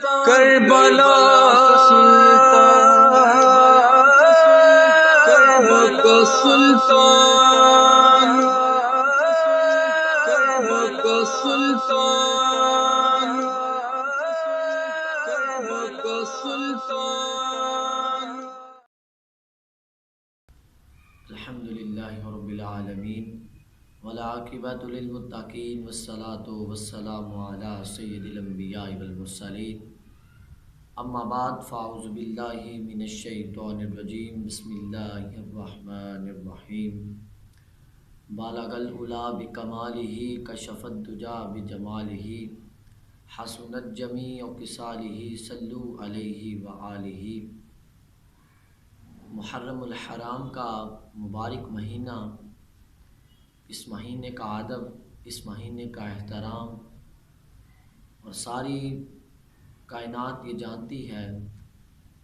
کربلا کا سلطان الحمدللہ رب العالمین والعاقبۃ للمتقین والصلاة والسلام علی سید الانبیاء والمرسلین اما بعد فاعوذ باللہ من الشیطان الرجیم بسم اللہ الرحمن الرحیم بالغ العلا بکمالہ کشف الدجا بجمالہ حسنت جمیع خصالہ صلو علیہ وآلہ۔ محرم الحرام کا مبارک مہینہ، اس مہینے کا ادب، اس مہینے کا احترام، اور ساری کائنات یہ جانتی ہے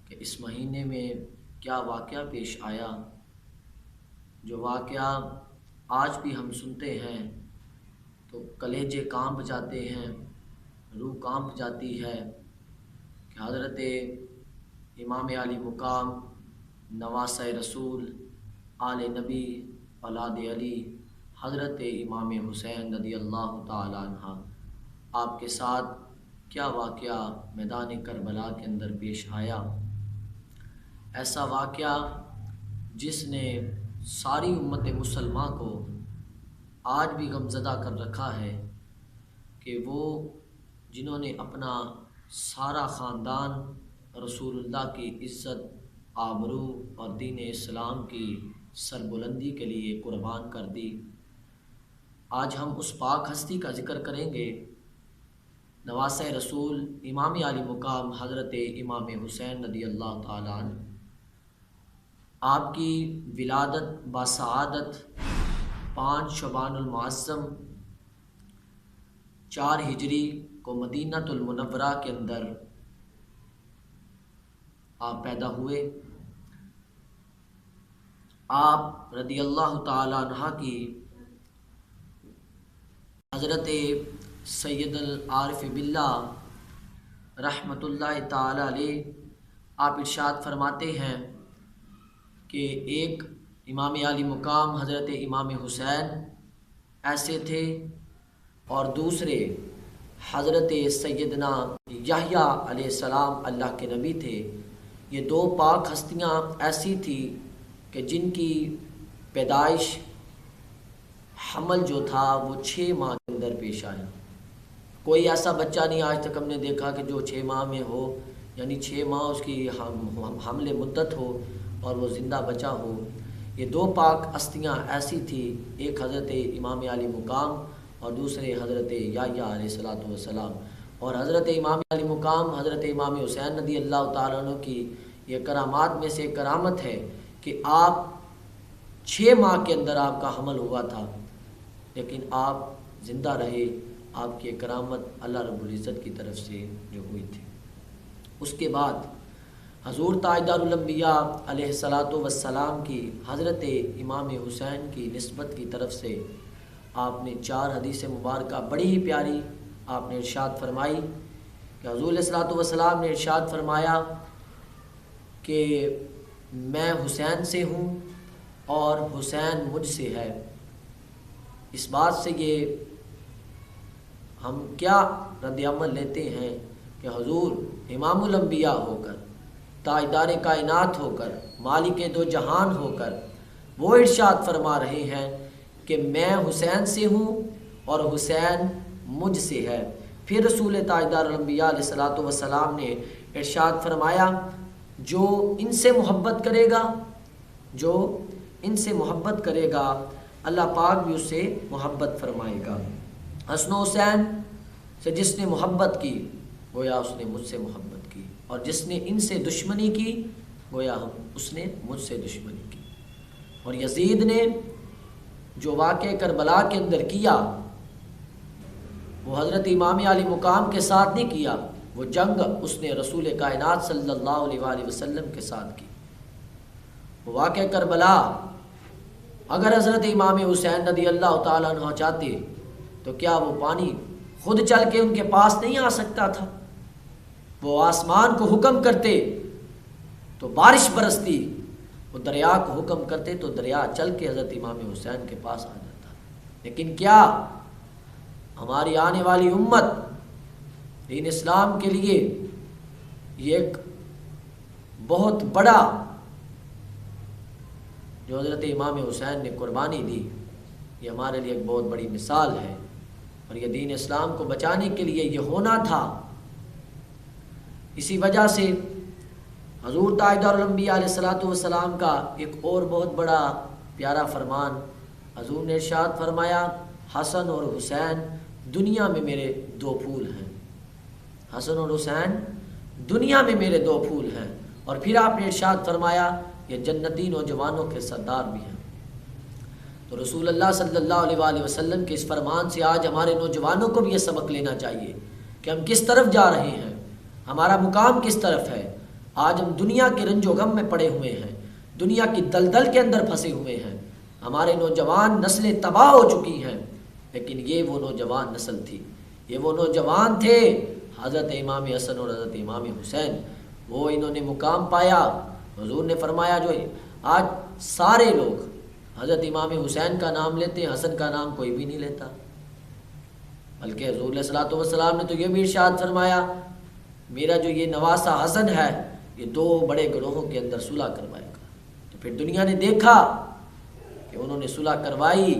کہ اس مہینے میں کیا واقعہ پیش آیا، جو واقعہ آج بھی ہم سنتے ہیں تو کلیجے کانپ جاتے ہیں، روح کانپ جاتی ہے کہ حضرت امام علی مقام نواسہ رسول آل نبی اولاد علی حضرت امام حسین رضی اللہ تعالیٰ عنہ آپ کے ساتھ کیا واقعہ میدان کربلا کے اندر پیش آیا۔ ایسا واقعہ جس نے ساری امت مسلمہ کو آج بھی غمزدہ کر رکھا ہے کہ وہ جنہوں نے اپنا سارا خاندان رسول اللہ کی عزت، آبرو اور دین اسلام کی سربلندی کے لیے قربان کر دی۔ آج ہم اس پاک ہستی کا ذکر کریں گے، نواسہ رسول امام علی مقام حضرت امام حسین رضی اللہ تعالیٰ عنہ۔ آپ کی ولادت باسعادت 5 شعبان المعظم 4 ہجری کو مدینہ المنورہ کے اندر آپ پیدا ہوئے۔ آپ رضی اللہ تعالیٰ عنہ کی حضرت سید العارف باللہ رحمۃ اللہ تعالیٰ علیہ آپ ارشاد فرماتے ہیں کہ ایک امام علی مقام حضرت امام حسین ایسے تھے اور دوسرے حضرت سیدنا یحییٰ علیہ السلام اللہ کے نبی تھے۔ یہ 2 پاک ہستیاں ایسی تھی کہ جن کی پیدائش حمل جو تھا وہ 6 ماہ کے اندر پیش آیا۔ کوئی ایسا بچہ نہیں آج تک ہم نے دیکھا کہ جو 6 ماہ میں ہو، یعنی 6 ماہ اس کی حمل مدت ہو اور وہ زندہ بچہ ہو۔ یہ 2 پاک ہستیاں ایسی تھی، ایک حضرت امام علی مقام اور دوسرے حضرت یحییٰ علیہ السلام۔ اور حضرت امام علی مقام حضرت امام حسین رضی اللہ تعالیٰ عنہ کی یہ کرامات میں سے کرامت ہے کہ آپ 6 ماہ کے اندر آپ کا حمل ہوا تھا، لیکن آپ زندہ رہے۔ آپ کی کرامت اللہ رب العزت کی طرف سے جو ہوئی تھی۔ اس کے بعد حضور تاجدار الانبیاء علیہ السلام کی حضرت امام حسین کی نسبت کی طرف سے آپ نے 4 حدیث مبارکہ بڑی ہی پیاری آپ نے ارشاد فرمائی کہ حضور علیہ السلام نے ارشاد فرمایا کہ میں حسین سے ہوں اور حسین مجھ سے ہے۔ اس بات سے یہ ہم کیا رد عمل لیتے ہیں کہ حضور امام الانبیاء ہو کر، تاجدار کائنات ہو کر، مالک 2 جہان ہو کر وہ ارشاد فرما رہے ہیں کہ میں حسین سے ہوں اور حسین مجھ سے ہے۔ پھر رسول تاجدار الانبیاء علیہ السلام نے ارشاد فرمایا جو ان سے محبت کرے گا، جو ان سے محبت کرے گا اللہ پاک بھی اس سے محبت فرمائے گا۔ حسن و حسین سے جس نے محبت کی گویا اس نے مجھ سے محبت کی، اور جس نے ان سے دشمنی کی گویا اس نے مجھ سے دشمنی کی۔ اور یزید نے جو واقعہ کربلا کے اندر کیا وہ حضرت امام علی مقام کے ساتھ نہیں کیا، وہ جنگ اس نے رسول کائنات صلی اللہ علیہ وآلہ وسلم کے ساتھ کی۔ وہ واقعہ کربلا اگر حضرت امام حسین رضی اللہ تعالیٰ عنہ چاہتے تو کیا وہ پانی خود چل کے ان کے پاس نہیں آ سکتا تھا؟ وہ آسمان کو حکم کرتے تو بارش برستی، وہ دریا کو حکم کرتے تو دریا چل کے حضرت امام حسین کے پاس آ جاتا۔ لیکن کیا ہماری آنے والی امت دین اسلام کے لیے یہ ایک بہت بڑا جو حضرت امام حسین نے قربانی دی، یہ ہمارے لیے ایک بہت بڑی مثال ہے، اور یہ دین اسلام کو بچانے کے لیے یہ ہونا تھا۔ اسی وجہ سے حضور تاجدار الانبیاء علیہ الصلوۃ والسلام کا ایک اور بہت بڑا پیارا فرمان، حضور نے ارشاد فرمایا حسن اور حسین دنیا میں میرے دو پھول ہیں، حسن اور حسین دنیا میں میرے دو پھول ہیں۔ اور پھر آپ نے ارشاد فرمایا یہ جنتی نوجوانوں کے سردار بھی ہیں۔ تو رسول اللہ صلی اللہ علیہ وآلہ وسلم کے اس فرمان سے آج ہمارے نوجوانوں کو بھی یہ سبق لینا چاہیے کہ ہم کس طرف جا رہے ہیں، ہمارا مقام کس طرف ہے۔ آج ہم دنیا کے رنج و غم میں پڑے ہوئے ہیں، دنیا کی دلدل کے اندر پھنسے ہوئے ہیں، ہمارے نوجوان نسلیں تباہ ہو چکی ہیں، لیکن یہ وہ نوجوان نسل تھی، یہ وہ نوجوان تھے حضرت امام حسن اور حضرت امام حسین، وہ انہوں نے مقام پایا۔ حضور نے فرمایا جو آج سارے لوگ حضرت امام حسین کا نام لیتے ہیں، حسن کا نام کوئی بھی نہیں لیتا، بلکہ حضور علیہ الصلوۃ والسلام نے تو یہ بھی ارشاد فرمایا میرا جو یہ نواسہ حسن ہے یہ دو بڑے گروہوں کے اندر صلح کروائے گا۔ تو پھر دنیا نے دیکھا کہ انہوں نے صلح کروائی،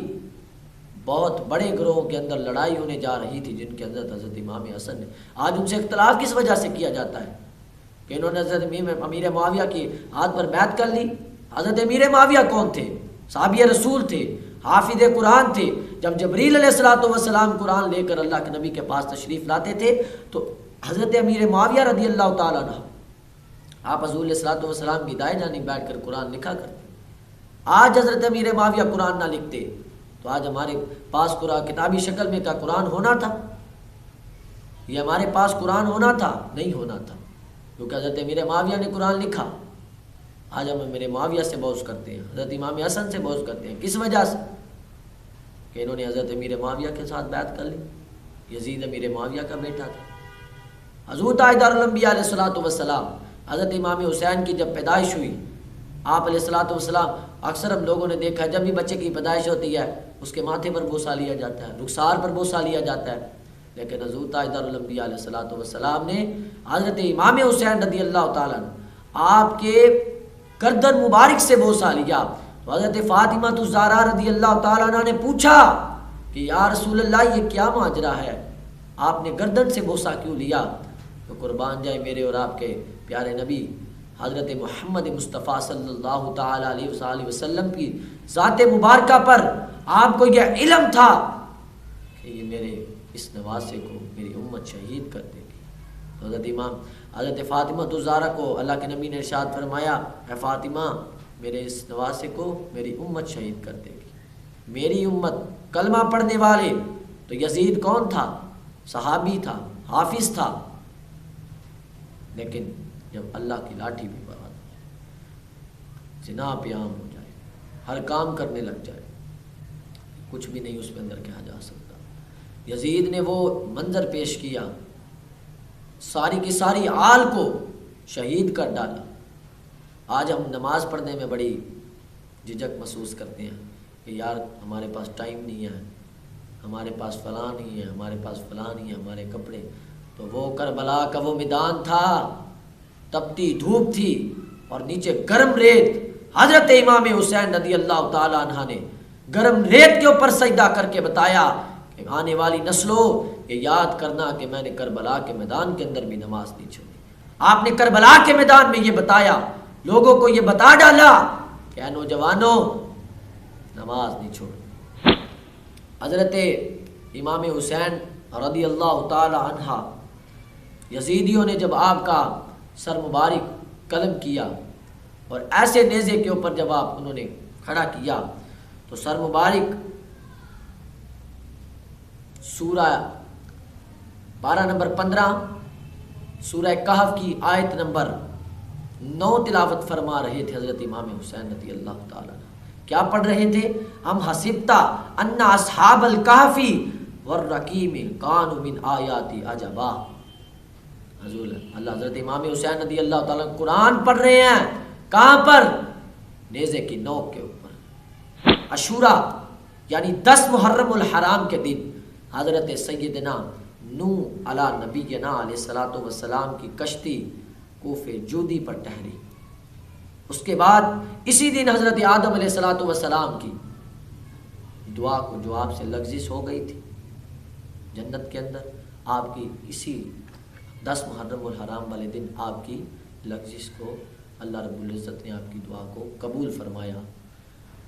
بہت بڑے گروہوں کے اندر لڑائی ہونے جا رہی تھی جن کے اندر حضرت امام حسن نے، آج ان سے اختلاف کس وجہ سے کیا جاتا ہے کہ انہوں نے حضرت امیر معاویہ کی ہاتھ پر بیعت کر لی۔ حضرت امیر معاویہ کون تھے؟ صحابی رسول تھے، حافظ قرآن تھے۔ جب جبریل علیہ الصلوۃ والسلام قرآن لے کر اللہ کے نبی کے پاس تشریف لاتے تھے تو حضرت امیر معاویہ رضی اللہ تعالیٰ عنہ آپ حضور علیہ الصلوۃ والسلام کی دائیں جانب بیٹھ کر قرآن لکھا کرتے۔ آج حضرت امیر معاویہ قرآن نہ لکھتے تو آج ہمارے پاس قرآن کتابی شکل میں کا قرآن ہونا تھا، یہ ہمارے پاس قرآن ہونا تھا؟ نہیں ہونا تھا، کیونکہ حضرت امیر معاویہ نے قرآن لکھا۔ آج ہم امیر معاویہ سے بغض کرتے ہیں، حضرت امام حسن سے بغض کرتے ہیں، کس وجہ سے؟ کہ انہوں نے حضرت امیر معاویہ کے ساتھ بیعت کر لی۔ یزید امیر معاویہ کا بیٹا تھا۔ حضور تاجدار الانبیاء علیہ الصلوۃ والسلام حضرت امام حسین کی جب پیدائش ہوئی، آپ علیہ الصلوۃ والسلام اکثر ہم لوگوں نے دیکھا جب بھی بچے کی پیدائش ہوتی ہے اس کے ماتھے پر بوسہ لیا جاتا ہے، رخسار پر بوسہ لیا جاتا ہے، لیکن حضور تاجدار الانبیاء علیہ الصلوۃ والسلام نے حضرت امام حسین رضی اللہ تعالیٰ عنہ آپ کے گردن مبارک سے بوسہ لیا۔ تو حضرت فاطمہ الزہرا رضی اللہ تعالیٰ عنہ نے پوچھا کہ یا رسول اللہ یہ کیا ماجرا ہے، آپ نے گردن سے بوسہ کیوں لیا؟ تو قربان جائے میرے اور آپ کے پیارے نبی حضرت محمد مصطفیٰ صلی اللہ تعالیٰ علیہ وآلہ وسلم کی ذات مبارکہ پر آپ کو یہ علم تھا کہ یہ میرے اس نواسے کو میری امت شہید کر دے گی۔ تو حضرت فاطمہ الزہرا کو اللہ کے نبی نے ارشاد فرمایا اے فاطمہ میرے اس نواسے کو میری امت شہید کر دے گی۔ میری امت کلمہ پڑھنے والے، تو یزید کون تھا؟ صحابی تھا، حافظ تھا، لیکن جب اللہ کی لاٹھی بھی برات ہو جائے، زنا پہ عام ہو جائے، ہر کام کرنے لگ جائے، کچھ بھی نہیں اس کے اندر کہا جا سکتا۔ یزید نے وہ منظر پیش کیا، ساری کی ساری آل کو شہید کر ڈالا۔ آج ہم نماز پڑھنے میں بڑی جھجک محسوس کرتے ہیں کہ یار ہمارے پاس ٹائم نہیں ہے، ہمارے پاس فلاں نہیں ہے، ہمارے پاس فلاں نہیں ہے، ہمارے کپڑے۔ تو وہ کربلا کا وہ میدان تھا، تپتی دھوپ تھی اور نیچے گرم ریت، حضرت امام حسین رضی اللہ تعالیٰ عنہ نے گرم ریت کے اوپر سجدہ کر کے بتایا کہ آنے والی نسلوں یہ یاد کرنا کہ میں نے کربلا کے میدان کے اندر بھی نماز نہیں چھوڑی۔ آپ نے کربلا کے میدان میں یہ بتایا، لوگوں کو یہ بتا ڈالا کہ اے نوجوانوں نماز نہیں چھوڑ۔ حضرت امام حسین رضی اللہ تعالی عنہ، یزیدیوں نے جب آپ کا سر مبارک قلم کیا اور ایسے نیزے کے اوپر جب آپ انہوں نے کھڑا کیا تو سر مبارک سورہ 12 نمبر 15 سورہ کہف کی آیت نمبر 9 تلاوت فرما رہے تھے حضرت امام حسین رضی اللہ تعالیٰ عنہ۔ کیا پڑھ رہے تھے؟ ام حسبتا ان اصحاب الکہف والرقیم کانوا من آیاتی عجبا۔ حضور اللہ حضرت امام حسین رضی اللہ تعالیٰ قرآن پڑھ رہے ہیں، کہاں پر؟ نیزے کی نوک کے اوپر۔ عاشورہ یعنی 10 محرم الحرام کے دن حضرت سیدنا نوح علی نبینا علیہ الصلوۃ والسلام کی کشتی کوفہ جودی پر ٹھہری۔ اس کے بعد اسی دن حضرت آدم علیہ الصلوۃ والسلام کی دعا کو جواب سے لغزش ہو گئی تھی جنت کے اندر۔ آپ کی اسی 10 محرم الحرام والے دن آپ کی لغزش کو اللہ رب العزت نے آپ کی دعا کو قبول فرمایا۔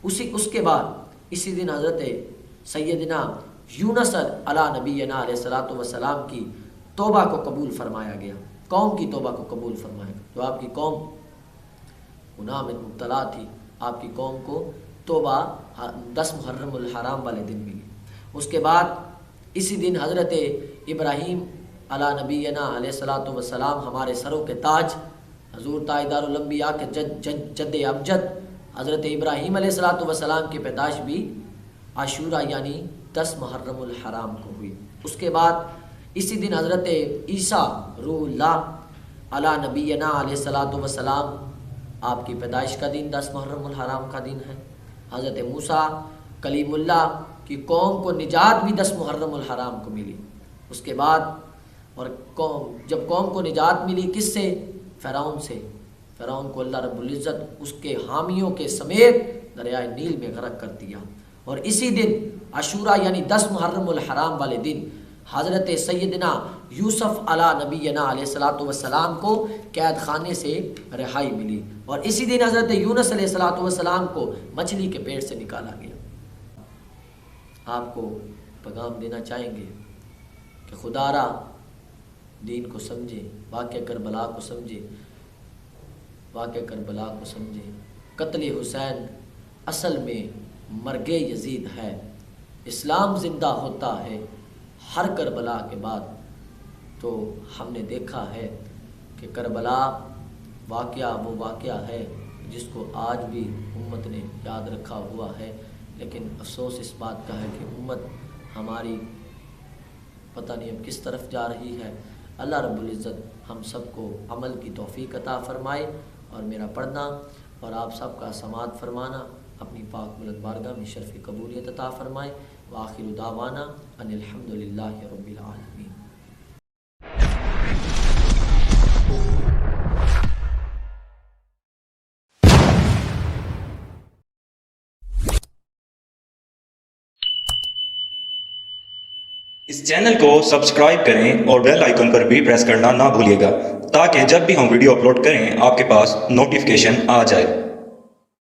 اس کے بعد اسی دن حضرت سیدنا یونس علی نبینا علیہ الصلوۃ والسلام کی توبہ کو قبول فرمایا گیا، قوم کی توبہ کو قبول فرمایا گیا۔ جو آپ کی قوم گناہ میں مبتلا تھی، آپ کی قوم کو توبہ 10 محرم الحرام والے دن ملی۔ اس کے بعد اسی دن حضرت ابراہیم علی نبینا علیہ الصلوۃ والسلام ہمارے سروں کے تاج، حضور تاجدار الانبیاء کے جد امجد حضرت ابراہیم علیہ الصلوۃ والسلام کی پیدائش بھی عاشورہ یعنی 10 محرم الحرام کو ہوئی۔ اس کے بعد اسی دن حضرت عیسیٰ روح اللہ علی نبینا علیہ الصلوۃ والسلام آپ کی پیدائش کا دن 10 محرم الحرام کا دن ہے۔ حضرت موسیٰ کلیم اللہ کی قوم کو نجات بھی 10 محرم الحرام کو ملی۔ اس کے بعد اور جب قوم کو نجات ملی کس سے؟ فرعون سے۔ فرعون کو اللہ رب العزت اس کے حامیوں کے سمیت دریائے نیل میں غرق کر دیا۔ اور اسی دن عاشورہ یعنی 10 محرم الحرام والے دن حضرت سیدنا یوسف علی نبینا علیہ الصلوۃ والسلام کو قید خانے سے رہائی ملی، اور اسی دن حضرت یونس علیہ الصلوۃ والسلام کو مچھلی کے پیٹ سے نکالا گیا۔ آپ کو پیغام دینا چاہیں گے کہ خدا را دین کو سمجھے، واقعہ کربلا کو سمجھے، واقعہ کربلا کو سمجھے۔ قتل حسین اصل میں مرگ یزید ہے۔ اسلام زندہ ہوتا ہے ہر کربلا کے بعد۔ تو ہم نے دیکھا ہے کہ کربلا واقعہ وہ واقعہ ہے جس کو آج بھی امت نے یاد رکھا ہوا ہے، لیکن افسوس اس بات کا ہے کہ امت ہماری پتہ نہیں اب کس طرف جا رہی ہے۔ اللہ رب العزت ہم سب کو عمل کی توفیق عطا فرمائے، اور میرا پڑھنا اور آپ سب کا سماعت فرمانا اپنی پاک بلند بارگاہ میں شرف قبولیت عطا فرمائے۔ وآخر دعوانا ان الحمد للہ رب العالمین۔ اس چینل کو سبسکرائب کریں اور بیل آئیکن پر بھی پریس کرنا نہ بھولیے گا، تاکہ جب بھی ہم ویڈیو اپلوڈ کریں آپ کے پاس نوٹیفیکیشن آ جائے۔